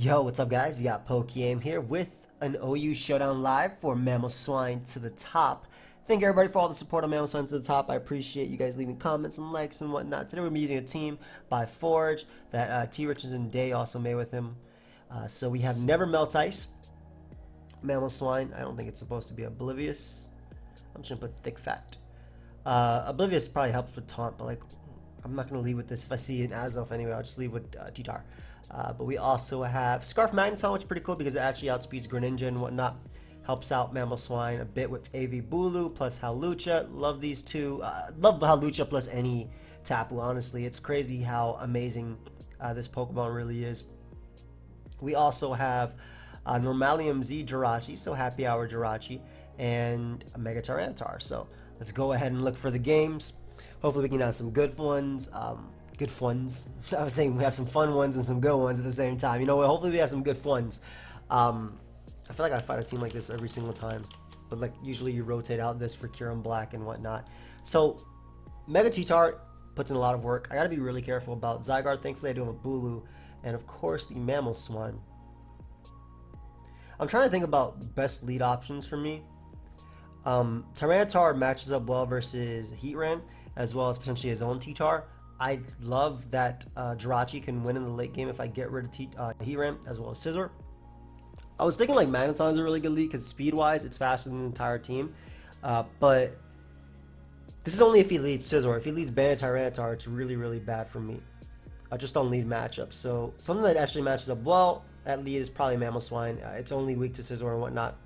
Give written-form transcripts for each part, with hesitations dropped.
Yo, what's up guys? You got PokeaimMD here with an OU Showdown live for Mamoswine to the top. Thank everybody for all the support on Mamoswine to the top. I appreciate you guys leaving comments and likes and whatnot. Today we're going to be using a team by Forge that T-Riches and Day also made with him. So we have Never Melt Ice, Mamoswine. I don't think it's supposed to be Oblivious. I'm just going to put Thick Fat. Oblivious probably helps with Taunt, but like I'm not going to leave with this. If I see an Azelf anyway, I'll just leave with T-Tar. But we also have Scarf Magneton, which is pretty cool because it actually outspeeds Greninja and whatnot. Helps out Mamoswine a bit with AV Bulu plus Hawlucha. Love these two. Love Hawlucha plus any Tapu, honestly. It's crazy how amazing this Pokemon really is. We also have Normalium Z Jirachi, so Happy Hour Jirachi, and a Mega Tyranitar. So let's go ahead and look for the games. Hopefully we can have some good ones. Good funs. I was saying we have some fun ones and some good ones at the same time. You know what? Hopefully we have some good funs. I feel like I fight a team like this every single time, but like usually you rotate out this for Kyurem Black and whatnot. So Mega T-Tar puts in a lot of work. I gotta be really careful about Zygarde. Thankfully I do have a Bulu, and of course the Mamoswine. I'm trying to think about best lead options for me. Tyranitar matches up well versus Heatran, as well as potentially his own T-Tar. I love that Jirachi can win in the late game if I get rid of Heatran as well as Scizor. I was thinking like Magneton is a really good lead because speed-wise it's faster than the entire team. But this is only if he leads Scizor. If he leads Bandit Tyranitar, it's really, really bad for me. Just on lead matchups. So something that actually matches up well at lead is probably Mamoswine. It's only weak to Scizor and whatnot.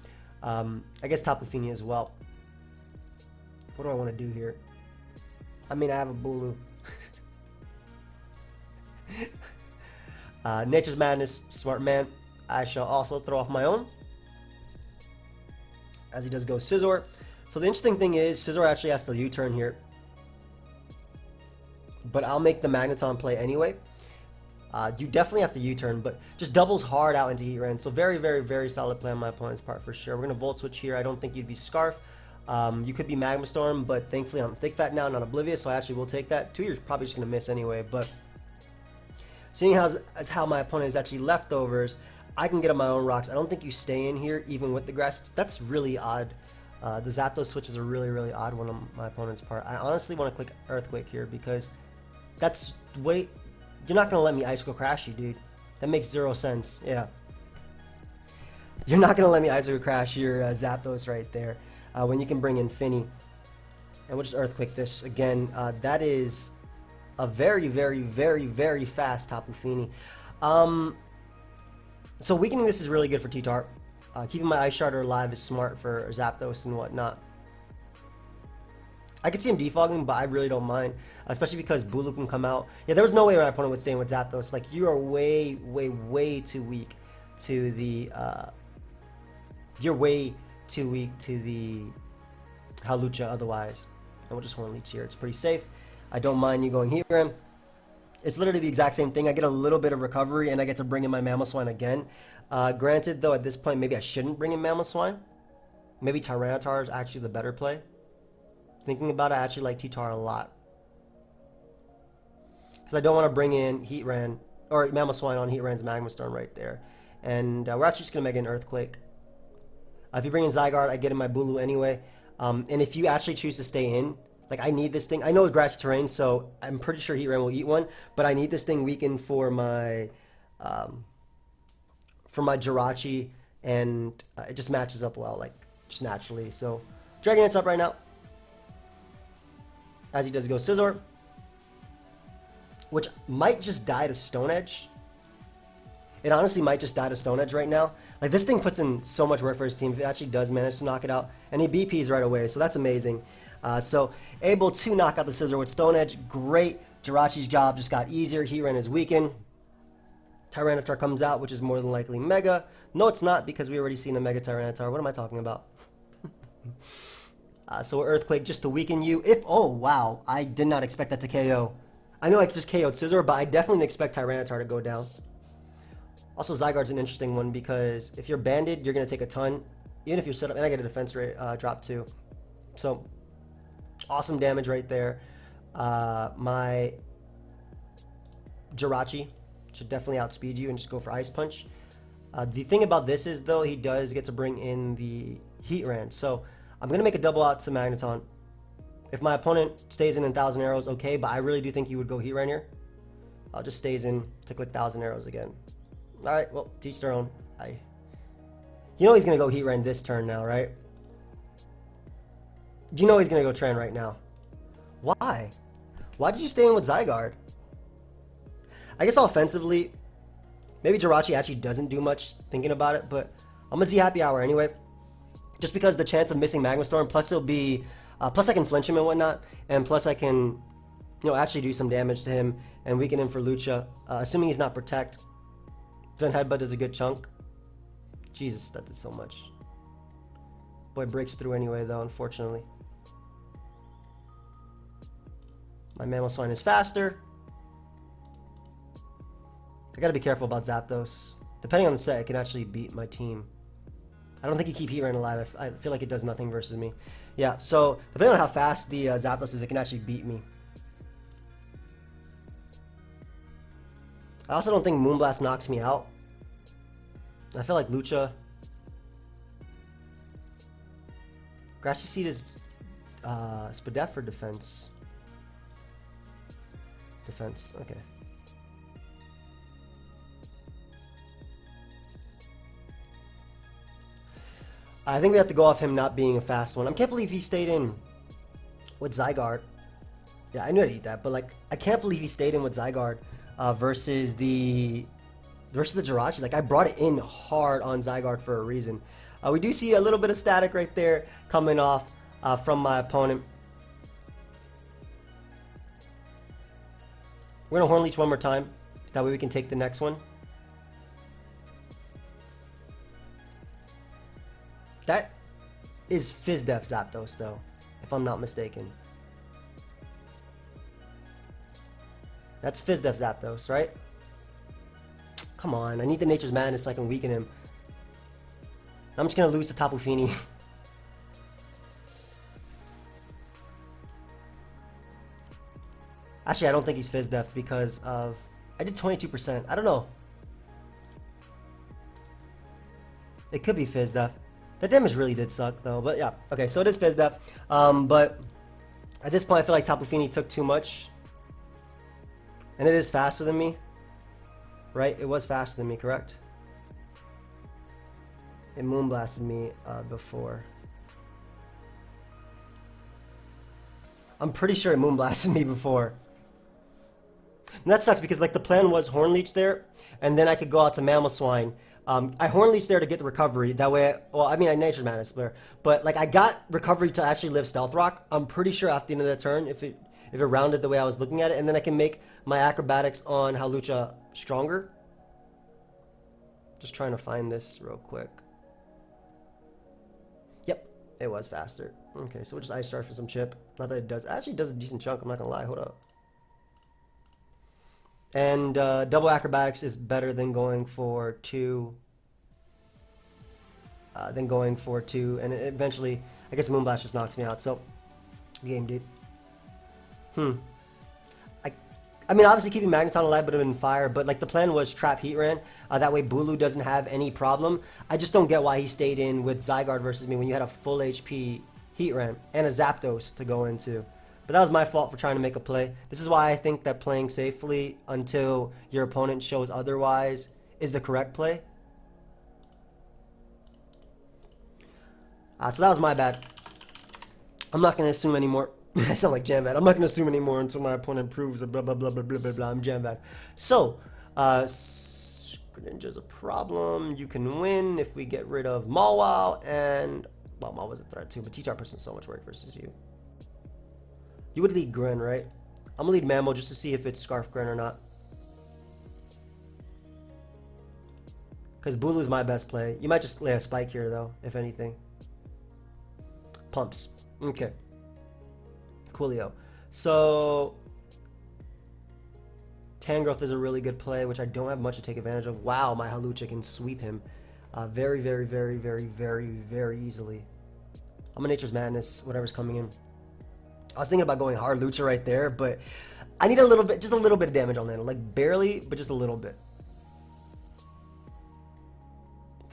I guess Tapu Fini as well. What do I want to do here? I mean, I have a Bulu. Nature's Madness, smart man. I shall also throw off my own, as he does go Scizor. So the interesting thing is Scizor actually has to U-turn here, but I'll make the Magneton play anyway. You definitely have to U-turn, but just doubles hard out into Heatran. So very, very, very solid play on my opponent's part for sure. We're gonna Volt Switch here. I don't think you'd be Scarf. You could be Magma Storm, but thankfully I'm Thick Fat now, not Oblivious, so I actually will take that. 2 years probably just gonna miss anyway, but seeing as how my opponent is actually leftovers, I can get on my own rocks. I don't think you stay in here even with the grass. That's really odd. The Zapdos switch is a really, really odd one on my opponent's part. I honestly want to click Earthquake here because that's way... You're not going to let me Icicle Crash you, dude. That makes zero sense. Yeah. You're not going to let me Icicle Crash your Zapdos right there when you can bring in Fini. And we'll just Earthquake this. Again, that is a very, very, very, very fast Tapu Fini. So weakening this is really good for T-Tar. Keeping my Ice Shard alive is smart for Zapdos and whatnot. I could see him defogging, but I really don't mind, especially because Bulu can come out. Yeah, there was no way my opponent would stay in with Zapdos. Like, you are way, way, way too weak to the... you're way too weak to the Hawlucha otherwise. And we'll just Horn Leech here. It's pretty safe. I don't mind you going Heatran. It's literally the exact same thing. I get a little bit of recovery, and I get to bring in my Mamoswine again. Granted, though, at this point, maybe I shouldn't bring in Mamoswine. Maybe Tyranitar is actually the better play. Thinking about it, I actually like T-Tar a lot. Because I don't want to bring in Heatran, or Mamoswine on Heatran's Magma Storm right there. And we're actually just going to make an Earthquake. If you bring in Zygarde, I get in my Bulu anyway. And if you actually choose to stay in, like, I need this thing. I know it's grassy terrain, so I'm pretty sure Heatran will eat one. But I need this thing weakened for my Jirachi, and it just matches up well, like, just naturally. So, Dragonite's up right now, as he does go Scizor, which might just die to Stone Edge. It honestly might just die to Stone Edge right now. Like, this thing puts in so much work for his team if it actually does manage to knock it out. And he BPs right away, so that's amazing. So, able to knock out the Scizor with Stone Edge. Great. Jirachi's job just got easier. Heatran is weakened. Tyranitar comes out, which is more than likely Mega. No, it's not, because we already seen a Mega Tyranitar. What am I talking about? So Earthquake just to weaken you. Oh, wow. I did not expect that to KO. I know I just KO'd Scizor, but I definitely didn't expect Tyranitar to go down. Also, Zygarde's an interesting one because if you're banded, you're going to take a ton. Even if you're set up, and I get a defense rate drop too. So, awesome damage right there. My Jirachi should definitely outspeed you and just go for Ice Punch. The thing about this is, though, he does get to bring in the Heatran. So I'm going to make a double out to Magneton. If my opponent stays in 1,000 arrows, okay, but I really do think you would go Heatran here. I'll just stays in to click 1,000 arrows again. Alright, well, teach their own. You know he's going to go Heatran this turn now, right? You know he's going to go Tran right now. Why? Why did you stay in with Zygarde? I guess offensively, maybe Jirachi actually doesn't do much thinking about it, but I'm going to Z Happy Hour anyway. Just because the chance of missing Magma Storm, plus it'll be, plus I can flinch him and whatnot, and plus I can, actually do some damage to him and weaken him for Lucha, assuming he's not Protect. Then Headbutt does a good chunk. Jesus, that did so much. Boy breaks through anyway, though, unfortunately. My Mamoswine is faster. I gotta be careful about Zapdos. Depending on the set, it can actually beat my team. I don't think you keep Heatran alive. I feel like it does nothing versus me. Yeah, so depending on how fast the Zapdos is, it can actually beat me. I also don't think Moonblast knocks me out. I feel like Lucha. Grassy Seed is Spadef for defense. Defense, okay. I think we have to go off him not being a fast one. I can't believe he stayed in with Zygarde. Yeah, I knew I'd eat that, but like, I can't believe he stayed in with Zygarde versus the Jirachi. Like, I brought it in hard on Zygarde for a reason. We do see a little bit of static right there coming off from my opponent. We're gonna Horn Leech one more time. That way we can take the next one. That is Fizdef Zapdos, though, if I'm not mistaken. That's Fizdef Zapdos, right? Come on, I need the Nature's Madness so I can weaken him. I'm just gonna lose to Tapu Fini. Actually, I don't think he's Fizdef because of... I did 22%. I don't know. It could be Fizdef. That damage really did suck, though. But yeah, okay, so it is Fizdef. But at this point, I feel like Tapu Fini took too much. And it is faster than me. Right? It was faster than me, correct? It Moonblasted me before. I'm pretty sure it Moonblasted me before. And that sucks because like the plan was Horn Leech there, and then I could go out to Mamoswine. I Horn Leech there to get the recovery. That way, I Nature's Madness there, but like I got recovery to actually live Stealth Rock. I'm pretty sure after the end of that turn, if it rounded the way I was looking at it, and then I can make my acrobatics on Hawlucha stronger. Just trying to find this real quick. Yep, it was faster. Okay, so we'll just Ice Charge for some chip. Not that it does. Actually, it does a decent chunk. I'm not gonna lie. Hold up. And double acrobatics is better than going for two. And eventually, I guess Moonblast just knocks me out. So, game, dude. I mean, obviously keeping Magneton alive would have been fire, but like the plan was trap Heatran. That way Bulu doesn't have any problem. I just don't get why he stayed in with Zygarde versus me when you had a full HP Heatran and a Zapdos to go into. But that was my fault for trying to make a play. This is why I think that playing safely until your opponent shows otherwise is the correct play. So that was my bad. I'm not going to assume anymore. I sound like Jam Bad. I'm not going to assume anymore until my opponent proves blah, blah, blah, blah, blah, blah, blah. I'm Jam Bad. So, Greninja's a problem. You can win if we get rid of Mawile and... Well, Mawile was a threat too, but T-Char puts so much work versus you. You would lead Gren, right? I'm going to lead Mamo just to see if it's Scarf Gren or not. Because Bulu's my best play. You might just lay a Spike here, though, if anything. Pumps. Okay. Coolio. So, Tangrowth is a really good play, which I don't have much to take advantage of. Wow, my Hawlucha can sweep him very, very, very, very, very, very easily. I'm a Nature's Madness, whatever's coming in. I was thinking about going hard Lucha right there, but I need a little bit, just a little bit of damage on Lando. Like barely, but just a little bit.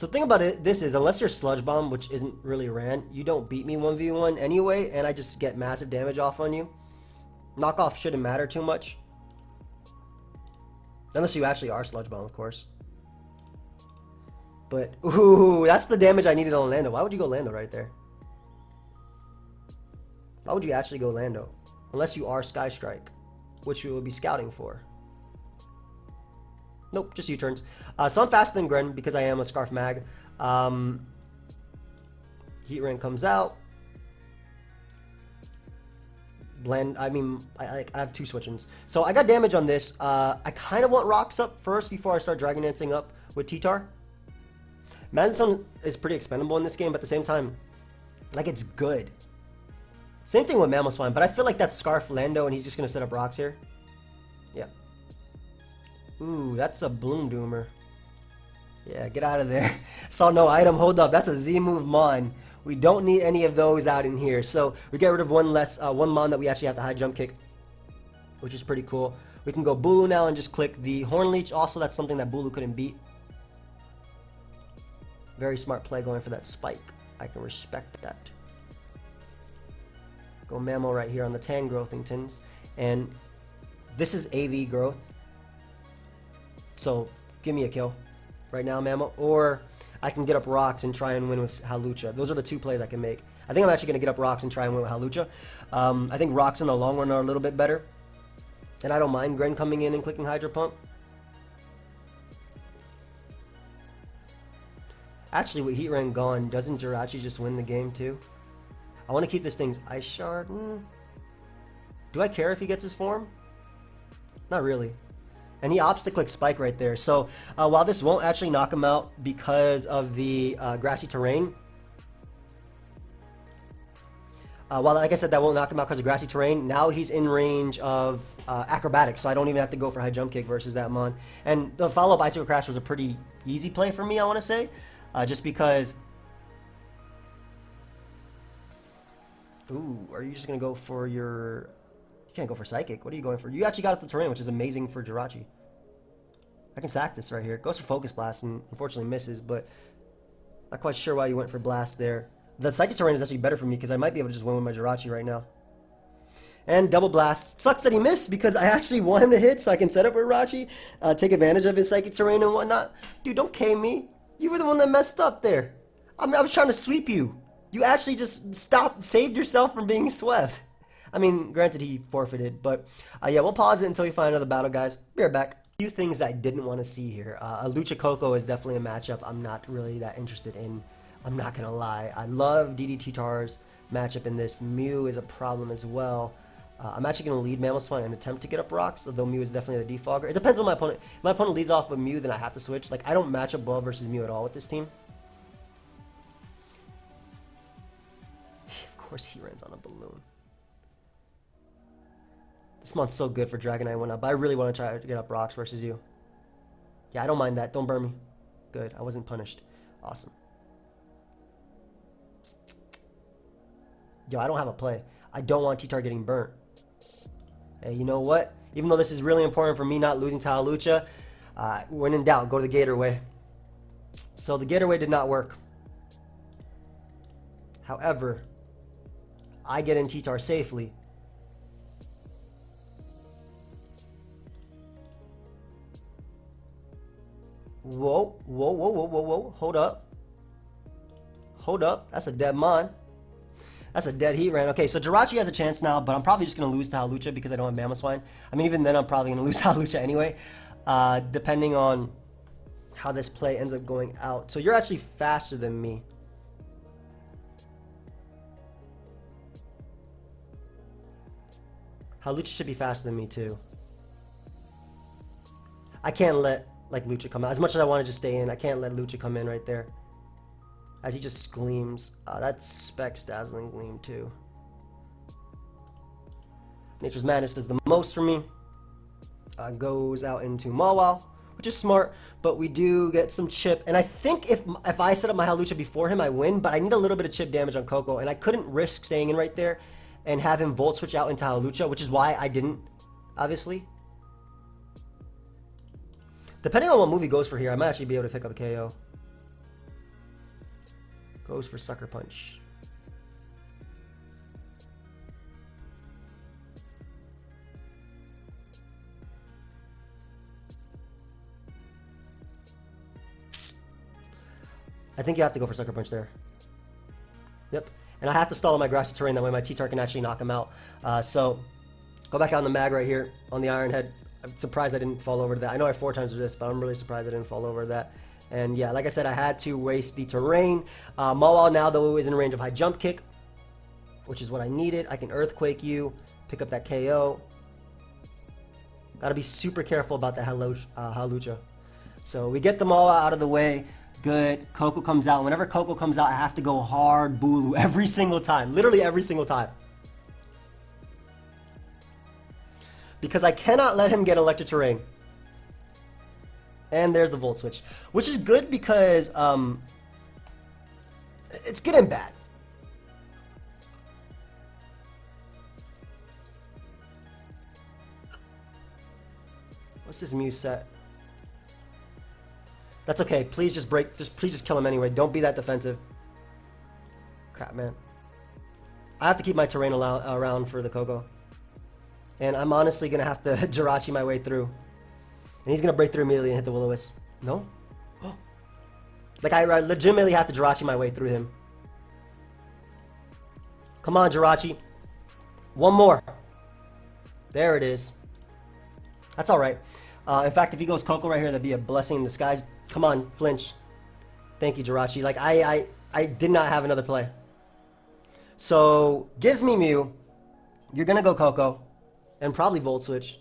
So the thing about it, this is, unless you're Sludge Bomb, which isn't really ran, you don't beat me 1v1 anyway, and I just get massive damage off on you. Knockoff shouldn't matter too much. Unless you actually are Sludge Bomb, of course. But, ooh, that's the damage I needed on Lando. Why would you go Lando right there? Why would you actually go Lando? Unless you are Sky Strike, which you will be scouting for. Nope, just U-turns. So I'm faster than Gren because I am a Scarf Mag. Heat Ring comes out. Blend, I have 2 switch-ins. So I got damage on this. I kind of want Rocks up first before I start Dragon Dancing up with T-Tar. Madison is pretty expendable in this game, but at the same time, like, it's good. Same thing with Mamoswine, but I feel like that's Scarf Lando and he's just going to set up Rocks here. Yeah. Ooh, that's a Bloom Doomer. Yeah, get out of there. Saw no item. Hold up. That's a Z move Mon. We don't need any of those out in here. So we get rid of one Mon that we actually have to high jump kick, which is pretty cool. We can go Bulu now and just click the Horn Leech. Also, that's something that Bulu couldn't beat. Very smart play going for that spike. I can respect that. Go Mamo right here on the Tangrowthingtons. And this is AV growth. So give me a kill right now, Mamo. Or I can get up Rocks and try and win with Hawlucha. Those are the 2 plays I can make. I think I'm actually going to get up Rocks and try and win with Hawlucha. I think Rocks in the long run are a little bit better. And I don't mind Gren coming in and clicking Hydro Pump. Actually, with Heat Ring gone, doesn't Jirachi just win the game too? I want to keep this thing's Ice Shard. Do I care if he gets his form? Not really. And he opts to click Spike right there. So while this won't actually knock him out because of the grassy terrain, while like I said that won't knock him out because of grassy terrain, now he's in range of acrobatics, so I don't even have to go for high jump kick versus that Mon. And the follow-up Icicle Crash was a pretty easy play for me, I want to say. Just because... Ooh, are you just going to go for your... You can't go for Psychic. What are you going for? You actually got up the terrain, which is amazing for Jirachi. I can sack this right here. Goes for Focus Blast and unfortunately misses, but not quite sure why you went for Blast there. The Psychic terrain is actually better for me because I might be able to just win with my Jirachi right now. And double blast. Sucks that he missed because I actually want him to hit so I can set up with Jirachi, take advantage of his Psychic terrain and whatnot. Dude, don't K me. You were the one that messed up there. I was trying to sweep you. You actually just saved yourself from being swept. I mean, granted he forfeited, but yeah, we'll pause it until we find another battle, guys. Be right back. A few things that I didn't want to see here. A Lucha Coco is definitely a matchup I'm not really that interested in. I'm not going to lie. I love DDT-Tar's matchup in this. Mew is a problem as well. I'm actually going to lead Mamoswine and attempt to get up Rocks, although Mew is definitely the defogger. It depends on my opponent. If my opponent leads off with Mew, then I have to switch. Like, I don't match up well versus Mew at all with this team. Of course he runs on a balloon. This month's so good for Dragonite 1-up, but I really want to try to get up Rocks versus you. Yeah, I don't mind that. Don't burn me. Good. I wasn't punished. Awesome. Yo, I don't have a play. I don't want T-Tar getting burnt. Hey, you know what? Even though this is really important for me not losing to Hawlucha, when in doubt, go to the Gator Way. So the Gator Way did not work. However, I get in T-Tar safely. Whoa, whoa, whoa, whoa, whoa, whoa. Hold up. Hold up. That's a dead Mon. That's a dead Heat Ran. Okay, so Jirachi has a chance now, but I'm probably just going to lose to Hawlucha because I don't have Mamoswine. I mean, even then, I'm probably going to lose to Hawlucha anyway, depending on how this play ends up going out. So you're actually faster than me. Hawlucha should be faster than me, too. I can't let, like, Lucha come out. As much as I want to just stay in, I can't let Lucha come in right there. As he just gleams. That's Specs Dazzling Gleam too. Nature's Madness does the most for me. Goes out into Mawile, which is smart, but we do get some chip. And I think if I set up my Hawlucha before him, I win, but I need a little bit of chip damage on Coco, and I couldn't risk staying in right there and have him Volt Switch out into Hawlucha, which is why I didn't, obviously. Depending on what move he goes for here, I might actually be able to pick up a KO. Goes for Sucker Punch. I think you have to go for Sucker Punch there. Yep. And I have to stall on my grassy terrain, that way my T-Tar can actually knock him out. So, go back out on the mag right here, on the Iron Head. I'm surprised I didn't fall over to that. I know I have 4 times resist, but I'm really surprised I didn't fall over to that. And yeah, like I said, I had to waste the terrain. Mawile now, though, is in range of high jump kick, which is what I needed. I can Earthquake you, pick up that KO. Gotta be super careful about that Hawlucha. So we get them all out of the way. Good. Coco comes out. Whenever Coco comes out, I have to go hard Bulu every single time. Literally every single time. Because I cannot let him get Electric Terrain. And there's the Volt Switch. Which is good because it's good and bad. What's this Mew set? That's okay. Please just break. Please just kill him anyway. Don't be that defensive. Crap, man. I have to keep my terrain around for the Coco. And I'm honestly going to have to Jirachi my way through. And he's going to break through immediately and hit the Will-O-Wisp. No? Oh. Like, I legitimately have to Jirachi my way through him. Come on, Jirachi. One more. There it is. That's alright. In fact, if he goes Coco right here, that'd be a blessing in disguise. Come on, flinch. Thank you, Jirachi. Like, I did not have another play. So, gives me Mew. You're going to go Coco. And probably Volt Switch.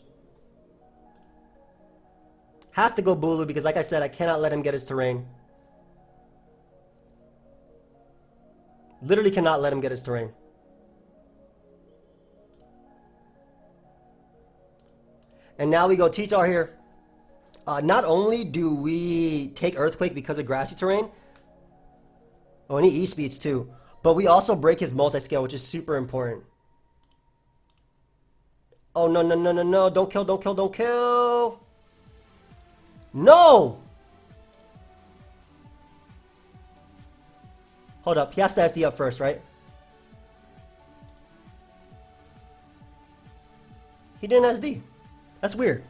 Have to go Bulu because, like I said, I cannot let him get his terrain. Literally cannot let him get his terrain. And now we go T-Tar here. Not only do we take Earthquake because of grassy terrain, oh, and he E-speeds too, but we also break his multi-scale, which is super important. Oh, no, no, no, no, no. Don't kill, don't kill, don't kill. No! Hold up. He has to SD up first, right? He didn't SD. That's weird.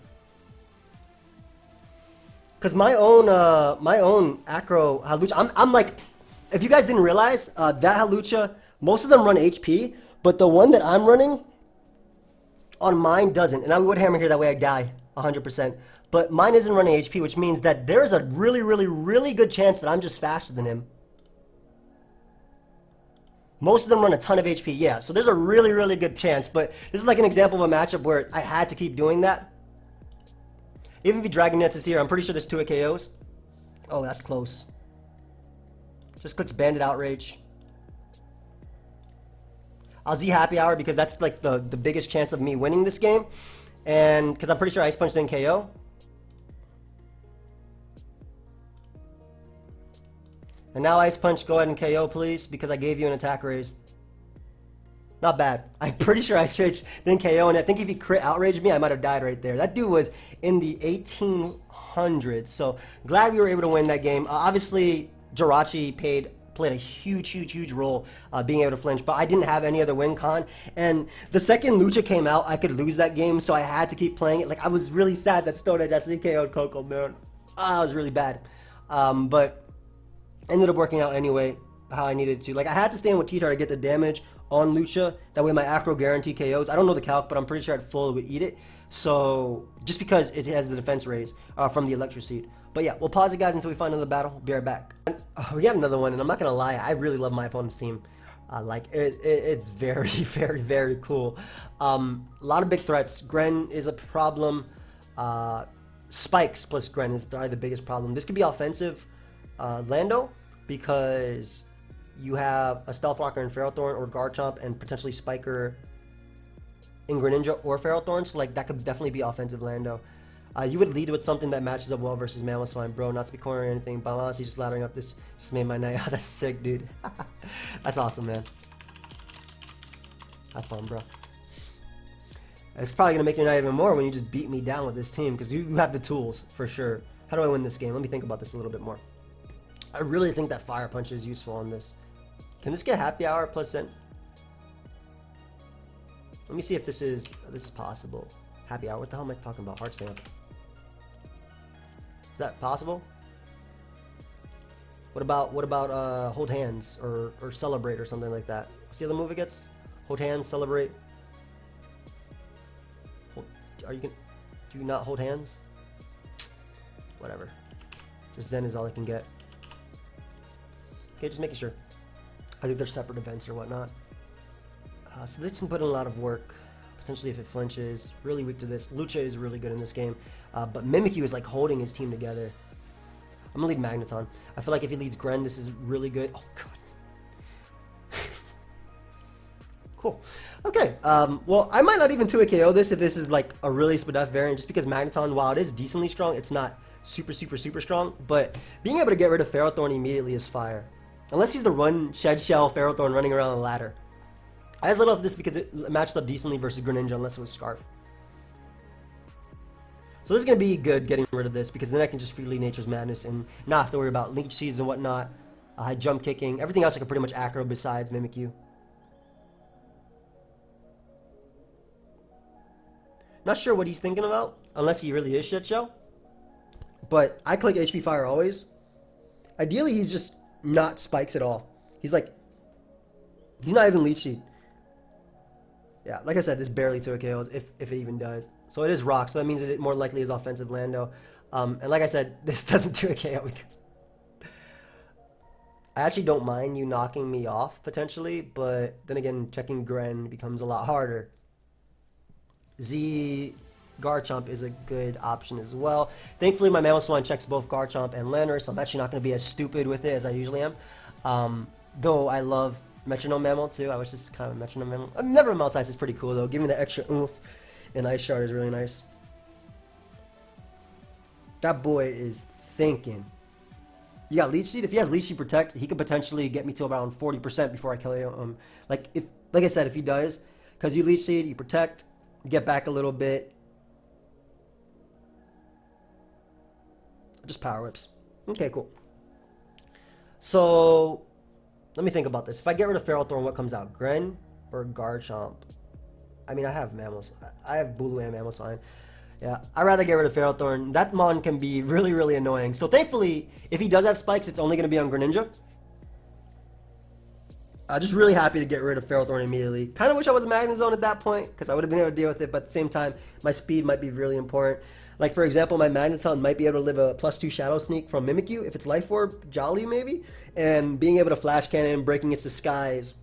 Because my own Acro Hawlucha, I'm like, if you guys didn't realize, that Hawlucha, most of them run HP, but the one that I'm running on mine doesn't. And I would hammer here, that way I die 100%. But mine isn't running HP, which means that there's a really, really, really good chance that I'm just faster than him. Most of them run a ton of HP, yeah. So there's a really, really good chance. But this is like an example of a matchup where I had to keep doing that. Even if he Dragon Nets is here, I'm pretty sure there's 2 at KOs. Oh, that's close. Just clicks Bandit Outrage. I'll Z Happy Hour because that's like the biggest chance of me winning this game. And because I'm pretty sure Ice Punch didn't KO. And now Ice Punch, go ahead and KO, please, because I gave you an attack raise. Not bad. I'm pretty sure Ice Rage didn't KO, and I think if he crit outraged me, I might have died right there. That dude was in the 1800s, so glad we were able to win that game. Obviously, Jirachi played a huge role being able to flinch, but I didn't have any other win con, and the second Lucha came out, I could lose that game, so I had to keep playing it. Like, I was really sad that Stone Edge actually KO'd Coco, man. It was really bad. But ended up working out anyway, how I needed to. Like, I had to stand with T-Tar to get the damage on Lucha. That way my Acro guarantee KOs. I don't know the calc, but I'm pretty sure I'd full would eat it. So, just because it has the defense raise from the Electro Seed. But yeah, we'll pause it, guys, until we find another battle. Be right back. We got another one, and I'm not going to lie, I really love my opponent's team. Like, it's very, very cool. A lot of big threats. Gren is a problem. Spikes plus Gren is probably the biggest problem. This could be offensive Lando, because you have a Stealth Rocker and Ferrothorn, or Garchomp and potentially Spiker in Greninja or Ferrothorn, so like that could definitely be offensive Lando. You would lead with something that matches up well versus Mamoswine, bro. Not to be corny or anything, but honestly, just laddering up this just made my night. Oh, that's sick, dude. That's awesome, man. Have fun, bro. It's probably gonna make your night even more when you just beat me down with this team, because you have the tools for sure. How do I win this game? Let me think about this a little bit more. I really think that Fire Punch is useful on this. Can this get Happy Hour plus Zen? Let me see if this is possible. Happy Hour. What the hell am I talking about? Heart Stamp. Is that possible? What about Hold Hands or Celebrate or something like that? What's the other move it gets? Hold Hands, Celebrate. Do you not hold hands? Whatever. Just Zen is all I can get. Okay, just making sure. I think they're separate events or whatnot. So this can put in a lot of work. Potentially if it flinches. Really weak to this. Lucha is really good in this game. But Mimikyu is like holding his team together. I'm gonna lead Magneton. I feel like if he leads Gren, this is really good. Oh god. Cool. Okay. Well, I might not even 2 KO this if this is like a really Spadef variant, just because Magneton, while it is decently strong, it's not super strong. But being able to get rid of Ferrothorn immediately is fire. Unless he's the Shed Shell Ferrothorn running around the ladder. I just love this because it matched up decently versus Greninja, unless it was Scarf. So this is going to be good getting rid of this, because then I can just freely Nature's Madness and not have to worry about Leech Seeds and whatnot. High jump kicking. Everything else I can pretty much acro besides Mimikyu. Not sure what he's thinking about, unless he really is Shed Shell. But I click HP Fire always. Ideally, he's just not Spikes at all. He's like, he's not even Leech Seed. Yeah, like I said, this barely 2 KOs, if it even does. So it is Rock, so that means that it more likely is offensive Lando. And like I said, this doesn't do a KO because I actually don't mind you knocking me off potentially, but then again, checking Gren becomes a lot harder. Z Garchomp is a good option as well. Thankfully, my Mamoswine checks both Garchomp and Lander, so I'm actually not going to be as stupid with it as I usually am. Though I love Metronome Mammal too. I wish this is kind of Metronome Mammal. Never Maltese is pretty cool though. Giving the extra oomph in Ice Shard is really nice. That boy is thinking. You got Leech Seed. If he has Leech Seed Protect, he could potentially get me to around 40% before I kill him. Like I said, if he does, because you Leech Seed, you Protect, you get back a little bit. Just Power Whips. Okay, cool. So let me think about this. If I get rid of Ferrothorn, what comes out? Gren or Garchomp? I mean, I have I have Bulu and Mamoswine. Yeah, I'd rather get rid of Ferrothorn. That Mon can be really annoying. So thankfully, if he does have Spikes, it's only going to be on Greninja. Just really happy to get rid of Ferrothorn immediately. Kind of wish I was a Magnezone at that point, because I would have been able to deal with it, but at the same time, my speed might be really important. Like, for example, my Magneton might be able to live a +2 Shadow Sneak from Mimikyu, if it's Life Orb, Jolly maybe, and being able to Flash Cannon, breaking its disguise,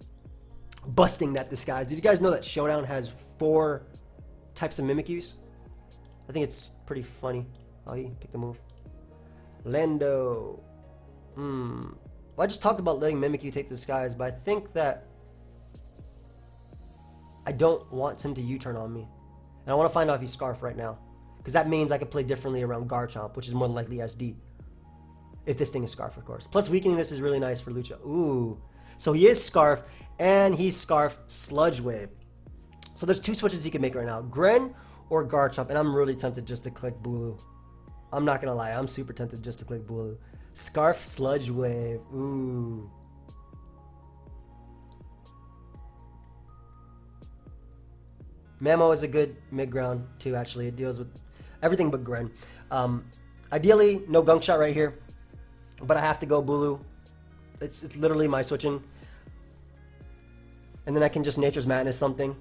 busting that disguise. Did you guys know that Showdown has 4 types of Mimikyus? I think it's pretty funny. Oh, he picked the move. Lando. Well, I just talked about letting Mimikyu take the disguise, but I think that I don't want him to U-turn on me. And I want to find out if he's Scarf right now. Because that means I could play differently around Garchomp, which is more than likely SD. If this thing is Scarf, of course. Plus, weakening this is really nice for Lucha. Ooh. So he is Scarf, and he's Scarf Sludge Wave. So there's 2 switches he can make right now. Gren or Garchomp, and I'm really tempted just to click Bulu. I'm not going to lie, I'm super tempted just to click Bulu. Scarf Sludge Wave. Ooh. Mamo is a good mid-ground too, actually. It deals with everything but Gren. Ideally, no Gunk Shot right here, but I have to go Bulu. It's literally my switching. And then I can just Nature's Madness something.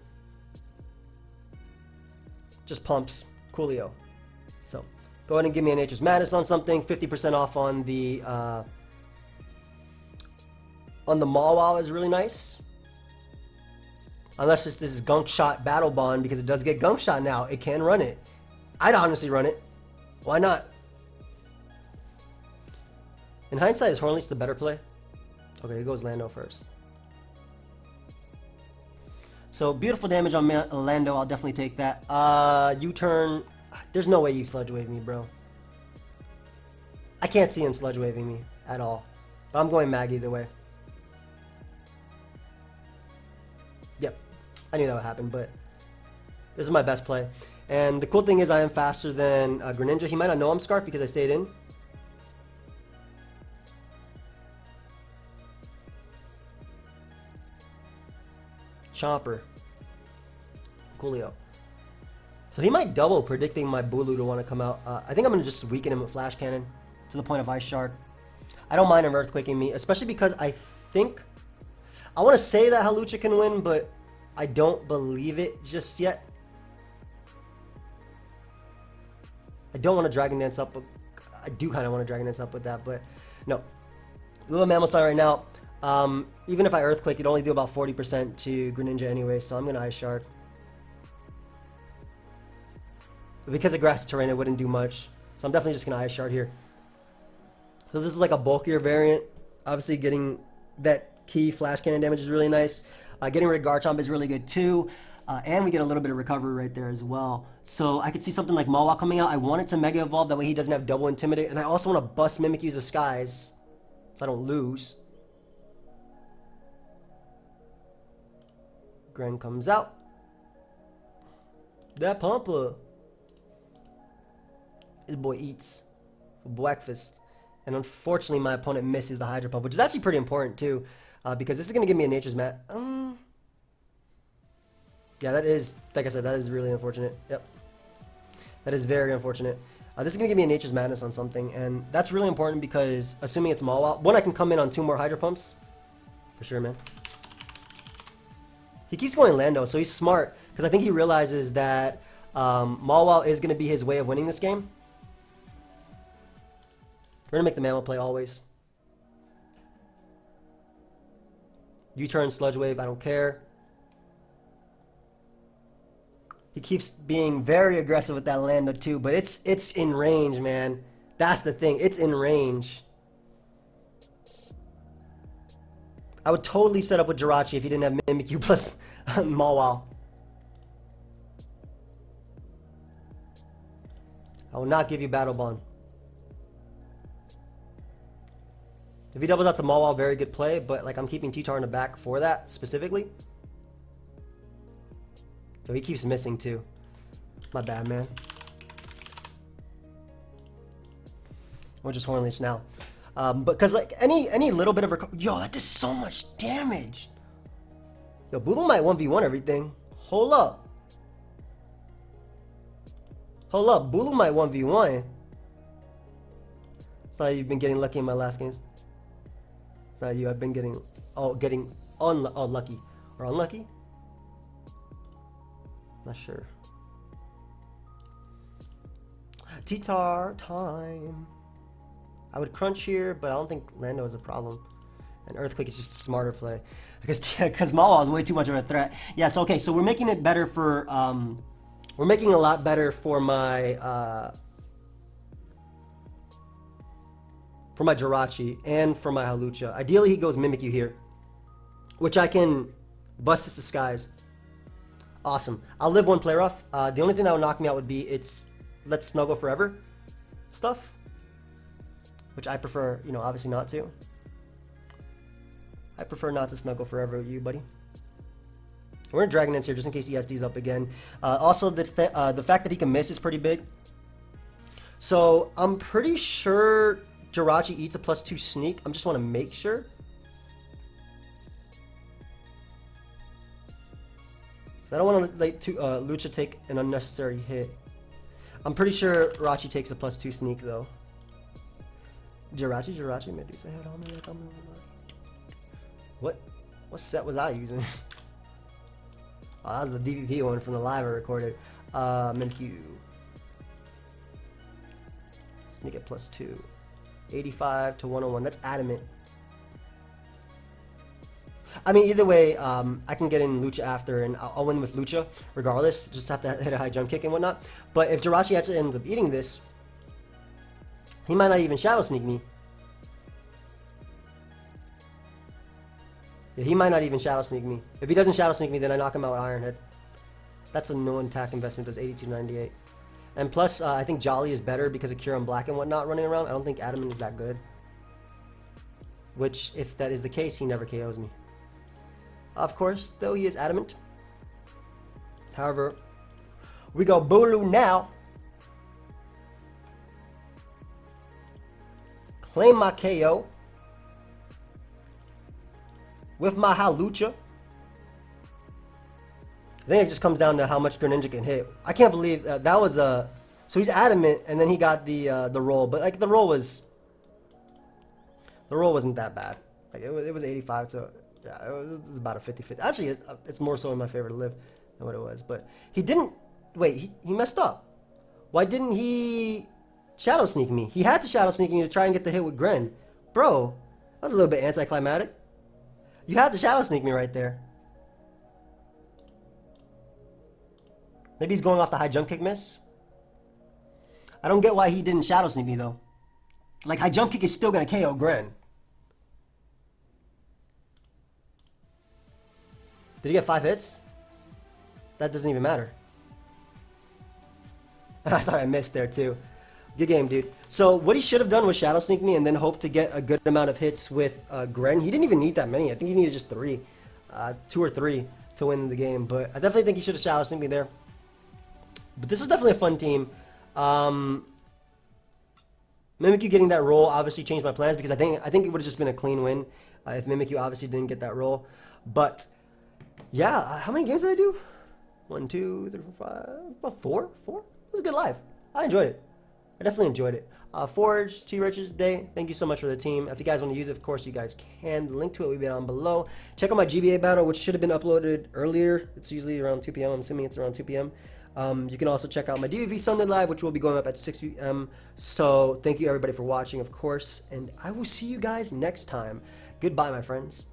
Just pumps. Coolio. So, go ahead and give me a Nature's Madness on something. 50% off on the Mawile is really nice. Unless this is Gunk Shot Battle Bond, because it does get Gunk Shot now. It can run it. I'd honestly run it. Why not? In hindsight, is Hornleech the better play? Okay, here goes Lando first. So, beautiful damage on Lando. I'll definitely take that. U-turn. There's no way you Sludge Wave me, bro. I can't see him Sludge Waving me at all. But I'm going Mag either way. Yep. I knew that would happen, but this is my best play. And the cool thing is I am faster than Greninja. He might not know I'm Scarf because I stayed in. Chomper. Coolio. So he might double, predicting my Bulu to want to come out. I think I'm going to just weaken him with Flash Cannon to the point of Ice Shard. I don't mind him Earthquaking me, especially because I think... I want to say that Hawlucha can win, but I don't believe it just yet. I don't want to Dragon Dance up, but I do kind of want to Dragon Dance up with that, but no. Lua Mamoswine right now. Even if I Earthquake, it'd only do about 40% to Greninja anyway, so I'm going to Ice Shard. But because of Grassy Terrain, it wouldn't do much, so I'm definitely just going to Ice Shard here. So this is like a bulkier variant. Obviously getting that key Flash Cannon damage is really nice. Getting rid of Garchomp is really good too. And we get a little bit of recovery right there as well. So I could see something like Mawile coming out. I want it to Mega Evolve, that way he doesn't have double Intimidate. And I also want to bust Mimikyu's Disguise so I don't lose. Gren comes out. That Pumper. This boy eats for breakfast. And unfortunately my opponent misses the Hydro Pump, which is actually pretty important too. Because this is going to give me a Nature's Mat. Yeah, that is, like I said, that is really unfortunate. Yep. That is very unfortunate. This is going to give me a Nature's Madness on something, and that's really important because, assuming it's Mawile, one, I can come in on 2 more Hydro Pumps. For sure, man. He keeps going Lando, so he's smart, because I think he realizes that Mawile is going to be his way of winning this game. We're going to make the Mammo play always. U-turn, Sludge Wave, I don't care. He keeps being very aggressive with that Lando too, but it's in range, man. That's the thing. It's in range. I would totally set up with Jirachi if he didn't have Mimikyu plus Mawile. I will not give you Battle Bond. If he doubles out to Mawile, very good play, but like I'm keeping T-Tar in the back for that specifically. So he keeps missing too. My bad, man. We'll just Horn Leech now. Because like any little bit of yo, that does so much damage. Yo, Bulu might 1v1 everything. Hold up. Hold up, Bulu might 1v1. It's not you've been getting lucky in my last games. It's not you. I've been getting lucky or unlucky. Not sure. T-Tar time. I would crunch here, but I don't think Lando is a problem. And Earthquake is just a smarter play because Mawile is way too much of a threat. Yes, okay. So we're making it better for we're making it a lot better for my Jirachi and for my Hawlucha. Ideally, he goes Mimikyu here, which I can bust his Disguise. Awesome. I'll live one play rough. The only thing that would knock me out would be it's Let's Snuggle Forever stuff, which I prefer, you know, obviously not to. I prefer not to Snuggle Forever with you, buddy. We're gonna Dragon Dance here just in case he SDs up again. Also, the fact that he can miss is pretty big. So I'm pretty sure Jirachi eats a +2 sneak. I just want to make sure. I don't want to let Lucha take an unnecessary hit. I'm pretty sure Rachi takes a +2 sneak though. Jirachi, Medusa head on me. What set was I using? Oh, that was the DVP one from the live I recorded. Mimikyu. Sneak at +2. 85 to 101. That's adamant. I mean, either way, I can get in Lucha after, and I'll win with Lucha regardless. Just have to hit a high jump kick and whatnot. But if Jirachi actually ends up eating this, he might not even Shadow Sneak me. Yeah, he might not even Shadow Sneak me. If he doesn't Shadow Sneak me, then I knock him out with Iron Head. That's a no attack investment. Does 82.98. And plus, I think Jolly is better because of Kyurem Black and whatnot running around. I don't think Adamant is that good. Which, if that is the case, he never KOs me. Of course, though he is adamant. However, we go Bulu now. Claim my KO with my Hawlucha. think it just comes down to how much Greninja can hit. I can't believe that was a. So he's adamant, and then he got the roll, but like the roll wasn't that bad. Like it was 85, so yeah, it was about a 50-50. Actually, it's more so in my favor to live than what it was. But he didn't. Wait, he messed up. Why didn't he Shadow Sneak me? He had to Shadow Sneak me to try and get the hit with Gren. Bro, that was a little bit anticlimactic. You had to Shadow Sneak me right there. Maybe he's going off the high jump kick miss. I don't get why he didn't Shadow Sneak me though. Like high jump kick is still gonna KO Gren. Did he get 5 hits? That doesn't even matter. I thought I missed there too. Good game, dude. So what he should have done was Shadow Sneak me and then hope to get a good amount of hits with Gren. He didn't even need that many. I think he needed just 3. 2 or 3 to win the game. But I definitely think he should have Shadow Sneaked me there. But this was definitely a fun team. Mimikyu getting that roll obviously changed my plans because I think it would have just been a clean win if Mimikyu obviously didn't get that roll. But yeah, how many games did I do? 1, 2, 3, 4, 5, about 4? 4? It was a good live. I enjoyed it. I definitely enjoyed it. Forge, T. Richards Day, thank you so much for the team. If you guys want to use it, of course, you guys can. The link to it will be down below. Check out my GBA battle, which should have been uploaded earlier. It's usually around 2 p.m. I'm assuming it's around 2 p.m. You can also check out my DVP Sunday Live, which will be going up at 6 p.m. So thank you, everybody, for watching, of course. And I will see you guys next time. Goodbye, my friends.